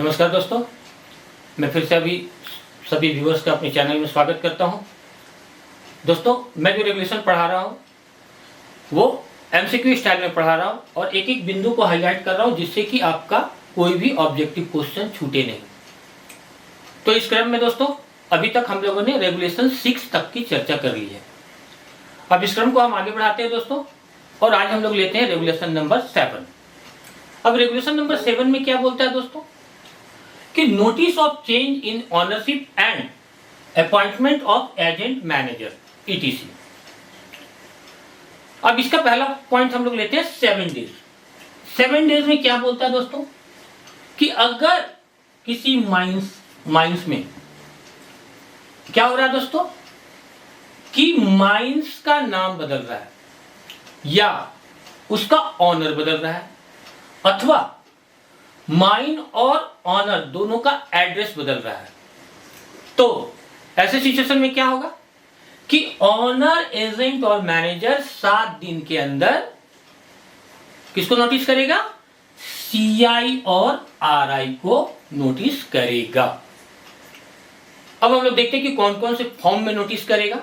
नमस्कार दोस्तों, मैं फिर से अभी सभी व्यूअर्स का अपने चैनल में स्वागत करता हूं। दोस्तों, मैं जो रेगुलेशन पढ़ा रहा हूं वो एमसीक्यू स्टाइल में पढ़ा रहा हूं और एक एक बिंदु को हाईलाइट कर रहा हूं जिससे कि आपका कोई भी ऑब्जेक्टिव क्वेश्चन छूटे नहीं। तो इस क्रम में दोस्तों अभी तक हम लोगों ने रेगुलेशन 6 तक की चर्चा कर ली है। अब इस क्रम को हम आगे बढ़ाते हैं दोस्तों, और आज हम लोग लेते हैं रेगुलेशन नंबर 7। अब रेगुलेशन नंबर 7 में क्या बोलता है दोस्तों कि notice of change in ownership and appointment of agent manager etc. अब इसका पहला पॉइंट हम लोग लेते हैं 7 डेज। 7 डेज में क्या बोलता है दोस्तों कि अगर किसी माइंस में क्या हो रहा है दोस्तों कि माइंस का नाम बदल रहा है या उसका ऑनर बदल रहा है अथवा माइन और ऑनर दोनों का एड्रेस बदल रहा है, तो ऐसे सिचुएशन में क्या होगा कि ऑनर, एजेंट और मैनेजर 7 दिन के अंदर किसको नोटिस करेगा? सीआई और आरआई को नोटिस करेगा। अब हम लोग देखते हैं कि कौन कौन से फॉर्म में नोटिस करेगा।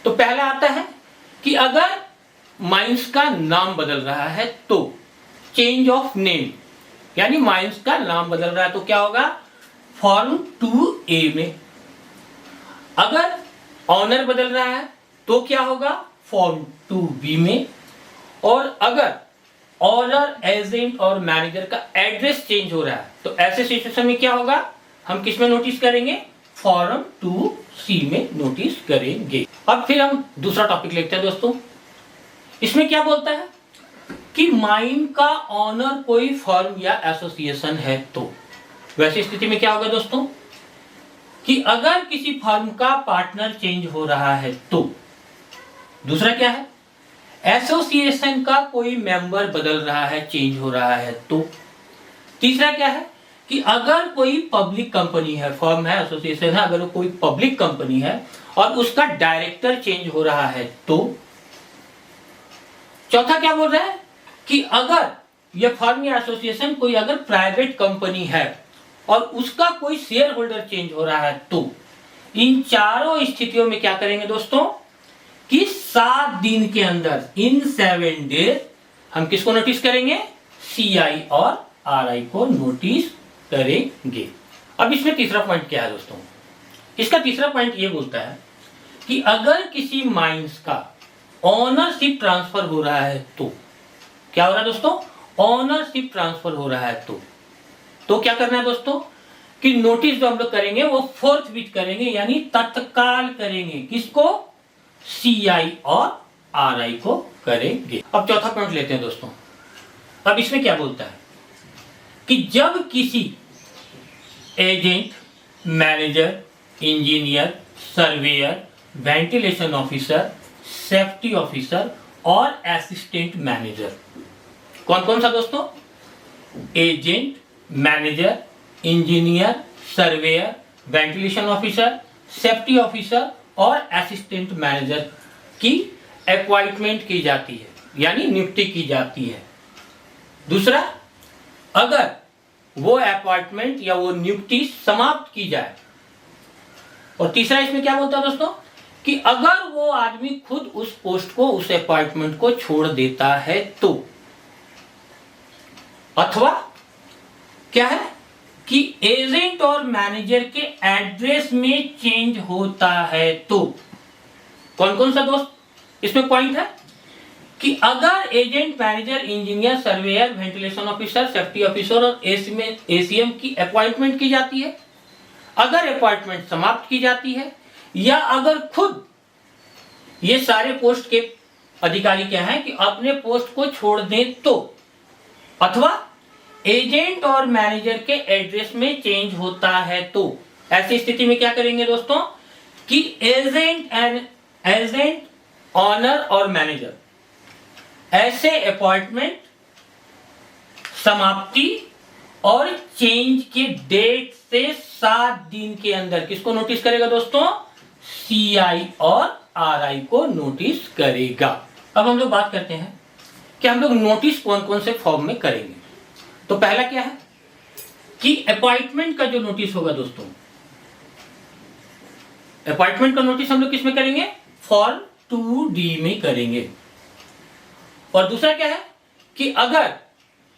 तो पहला आता है कि अगर माइंस का नाम बदल रहा है तो चेंज ऑफ नेम, यानी माइंस का नाम बदल रहा है तो क्या होगा? फॉर्म 2A में। अगर ऑनर बदल रहा है तो क्या होगा? फॉर्म 2B में। और अगर ऑनर, एजेंट और मैनेजर का एड्रेस चेंज हो रहा है तो ऐसे सिचुएशन में क्या होगा? हम किस में नोटिस करेंगे? फॉर्म 2C में नोटिस करेंगे। अब फिर हम दूसरा टॉपिक लेते हैं दोस्तों। इसमें क्या बोलता है कि माइन का ऑनर कोई फर्म या एसोसिएशन है तो वैसी स्थिति में क्या होगा दोस्तों कि अगर किसी फर्म का पार्टनर चेंज हो रहा है तो। दूसरा क्या है? एसोसिएशन का कोई मेंबर बदल रहा है, चेंज हो रहा है तो। तीसरा क्या है कि अगर कोई पब्लिक कंपनी है, फर्म है, एसोसिएशन है, अगर वो कोई पब्लिक कंपनी है और उसका डायरेक्टर चेंज हो रहा है तो। चौथा क्या बोल रहा है कि अगर यह फर्म या एसोसिएशन कोई अगर प्राइवेट कंपनी है और उसका कोई शेयर होल्डर चेंज हो रहा है तो। इन चारों स्थितियों में क्या करेंगे दोस्तों कि 7 दिन के अंदर, इन 7 डेज, हम किसको नोटिस करेंगे? सीआई और आरआई को नोटिस करेंगे। अब इसमें तीसरा पॉइंट क्या है दोस्तों? इसका तीसरा पॉइंट ये बोलता है कि अगर किसी माइंस का ऑनरशिप ट्रांसफर हो रहा है तो। क्या हो रहा है दोस्तों? ऑनरशिप ट्रांसफर हो रहा है तो क्या करना है दोस्तों कि नोटिस जो हम लोग करेंगे वो फोर्थविथ करेंगे, यानी तत्काल करेंगे। किसको? सीआई और आरआई को करेंगे। अब चौथा पॉइंट लेते हैं दोस्तों। अब इसमें क्या बोलता है कि जब किसी agent, manager, engineer, surveyor, ventilation officer, safety officer और असिस्टेंट मैनेजर, कौन कौन सा दोस्तों? Agent, manager, engineer, surveyor, ventilation officer, safety officer और असिस्टेंट मैनेजर की अपॉइंटमेंट की जाती है, यानी नियुक्ति की जाती है। दूसरा, अगर वो अपॉइंटमेंट या वो नियुक्ति समाप्त की जाए। और तीसरा इसमें क्या बोलता है दोस्तों कि अगर वो आदमी खुद उस पोस्ट को, उस अपॉइंटमेंट को छोड़ देता है तो। अथवा क्या है कि एजेंट और मैनेजर के एड्रेस में चेंज होता है तो। कौन कौन सा दोस्त इसमें पॉइंट है कि अगर agent, manager, engineer, surveyor, ventilation officer, safety officer और एसीएम की अपॉइंटमेंट की जाती है, अगर अपॉइंटमेंट समाप्त की जाती है, या अगर खुद ये सारे पोस्ट के अधिकारी क्या हैं कि अपने पोस्ट को छोड़ दें तो। अथवा एजेंट और मैनेजर के एड्रेस में चेंज होता है तो। ऐसी स्थिति में क्या करेंगे दोस्तों कि एजेंट, ऑनर और मैनेजर ऐसे अपॉइंटमेंट, समाप्ति और चेंज के डेट से 7 दिन के अंदर किसको नोटिस करेगा दोस्तों? सीआई और आरआई को नोटिस करेगा। अब हम लोग बात करते हैं कि हम लोग नोटिस कौन कौन से फॉर्म में करेंगे। तो पहला क्या है कि अपॉइंटमेंट का जो नोटिस होगा दोस्तों, अपॉइंटमेंट का नोटिस हम लोग किस में करेंगे? फॉर्म 2D में करेंगे। और दूसरा क्या है कि अगर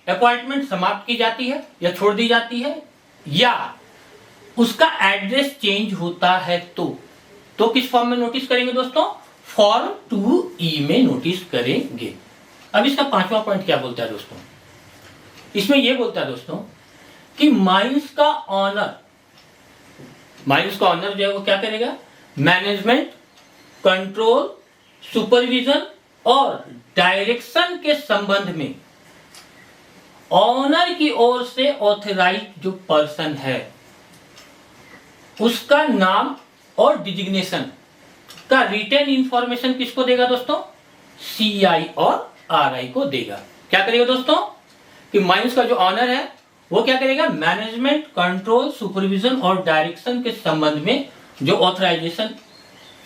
अपॉइंटमेंट समाप्त की जाती है या छोड़ दी जाती है या उसका एड्रेस चेंज होता है तो किस फॉर्म में नोटिस करेंगे दोस्तों? फॉर्म 2E में नोटिस करेंगे। अब इसका 5वां पॉइंट क्या बोलता है दोस्तों? इसमें यह बोलता है दोस्तों कि माइंस का ऑनर जो है वो क्या करेगा? मैनेजमेंट, कंट्रोल, सुपरविजन और डायरेक्शन के संबंध में ऑनर की ओर से ऑथराइज्ड जो पर्सन है उसका नाम और डिजिग्नेशन का रिटन इंफॉर्मेशन किसको देगा दोस्तों? CI और RI को देगा। क्या करेगा दोस्तों? कि माइंस का जो ऑनर है वो क्या करेगा? मैनेजमेंट, कंट्रोल, सुपरविजन और डायरेक्शन के संबंध में जो ऑथराइजेशन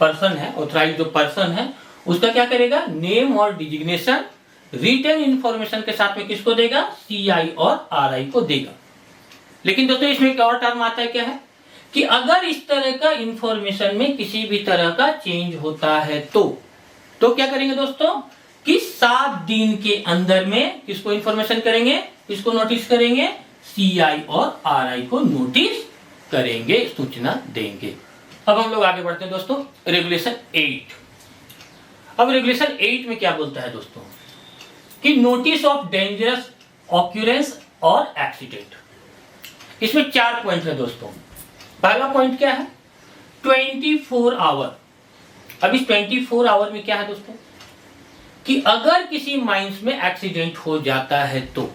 पर्सन है, ऑथराइज जो पर्सन है उसका क्या करेगा? नेम और डिजिग्नेशन रिटन इंफॉर्मेशन के साथ में किसको देगा? CI और RI को देगा। लेकिन दोस्तों इसमें एक और टर्म आता है, क्या है कि अगर इस तरह का इंफॉर्मेशन में किसी भी तरह का चेंज होता है तो क्या करेंगे दोस्तों? कि 7 दिन के अंदर में किसको इंफॉर्मेशन करेंगे? किसको नोटिस करेंगे? CI और RI को नोटिस करेंगे, सूचना देंगे। अब हम लोग आगे बढ़ते हैं दोस्तों, रेगुलेशन 8। अब रेगुलेशन 8 में क्या बोलता है दोस्तों? कि नोटिस ऑफ डेंजरस ऑक्यूरेंस और एक्सीडेंट। इसमें 4 पॉइंट है दोस्तों। पहला पॉइंट क्या है? 24 आवर। अब इस 24 आवर में क्या है दोस्तों? कि अगर किसी माइंस में एक्सीडेंट हो जाता है तो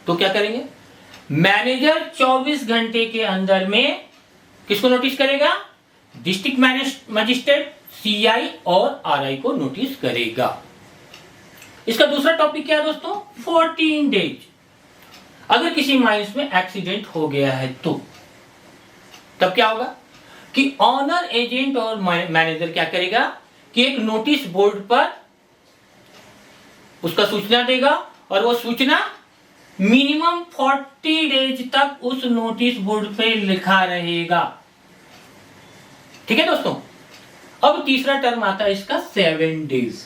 क्या करेंगे? मैनेजर 24 घंटे के अंदर में किसको नोटिस करेगा? डिस्ट्रिक्ट मजिस्ट्रेट, CI और RI को नोटिस करेगा। इसका दूसरा टॉपिक क्या है दोस्तों? 14 डेज। अगर किसी माइंस में एक्सीडेंट हो गया है तब क्या होगा? कि ऑनर, एजेंट और मैनेजर क्या करेगा? कि एक नोटिस बोर्ड पर उसका सूचना देगा और वो सूचना मिनिमम 40 डेज तक उस नोटिस बोर्ड पे लिखा रहेगा। ठीक है दोस्तों। अब तीसरा टर्म आता है इसका 7 डेज।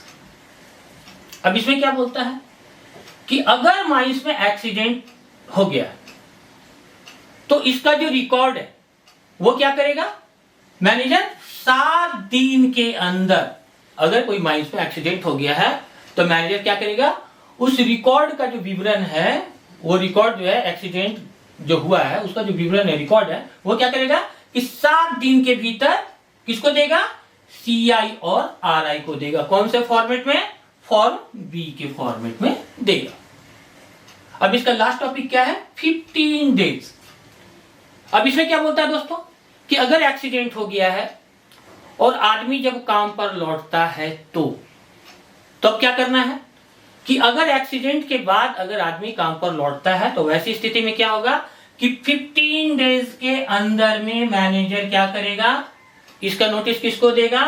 अब इसमें क्या बोलता है कि अगर माइंस में एक्सीडेंट हो गया तो इसका जो रिकॉर्ड है वो क्या करेगा? मैनेजर 7 दिन के अंदर, अगर कोई माइंस में एक्सीडेंट हो गया है तो मैनेजर क्या करेगा? उस रिकॉर्ड का जो विवरण है, वो रिकॉर्ड जो है एक्सीडेंट जो हुआ है उसका जो विवरण है, रिकॉर्ड है, वो क्या करेगा? कि 7 दिन के भीतर किसको देगा? CI और RI को देगा। कौन से फॉर्मेट में? फॉर्म B के फॉर्मेट में देगा। अब इसका लास्ट टॉपिक क्या है? 15 डेज। अब इसमें क्या बोलता है दोस्तों? कि अगर एक्सीडेंट हो गया है और आदमी जब काम पर लौटता है तो क्या करना है? कि अगर एक्सीडेंट के बाद अगर आदमी काम पर लौटता है तो वैसी स्थिति में क्या होगा? कि 15 डेज के अंदर में मैनेजर क्या करेगा? इसका नोटिस किसको देगा?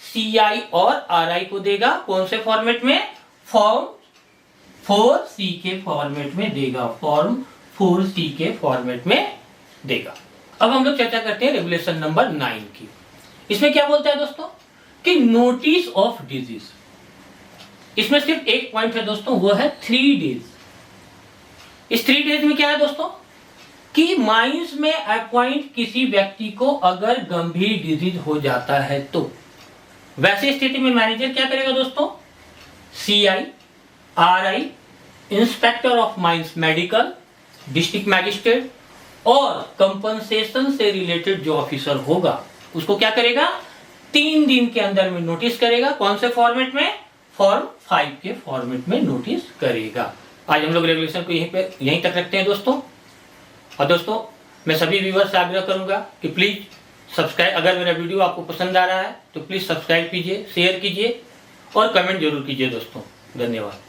CI और RI को देगा। कौन से फॉर्मेट में? फॉर्म 4C के फॉर्मेट में देगा। फॉर्म 4C के फॉर्मेट में देगा। अब हम लोग चर्चा करते हैं रेगुलेशन नंबर 9 की। इसमें क्या बोलता है दोस्तों? कि नोटिस ऑफ डिजीज। इसमें सिर्फ एक पॉइंट है दोस्तों, वो है 3 डेज। इस 3 डेज में क्या है दोस्तों? कि माइंस में अपॉइंट किसी व्यक्ति को अगर गंभीर डिजीज हो जाता है तो वैसी स्थिति में मैनेजर क्या करेगा दोस्तों? CI, RI, inspector of mines medical, district magistrate और कंपनसेशन से रिलेटेड जो ऑफिसर होगा उसको क्या करेगा? 3 दिन के अंदर में नोटिस करेगा। कौन से फॉर्मेट में? फॉर्म 5 के फॉर्मेट में नोटिस करेगा। आज हम लोग रेगुलेशन को यहीं तक रखते हैं दोस्तों। और दोस्तों मैं सभी व्यूअर्स से आग्रह करूंगा कि प्लीज सब्सक्राइब, अगर मेरा वीडियो आपको पसंद आ रहा है तो प्लीज सब्सक्राइब कीजिए, शेयर कीजिए और कमेंट जरूर कीजिए दोस्तों। धन्यवाद।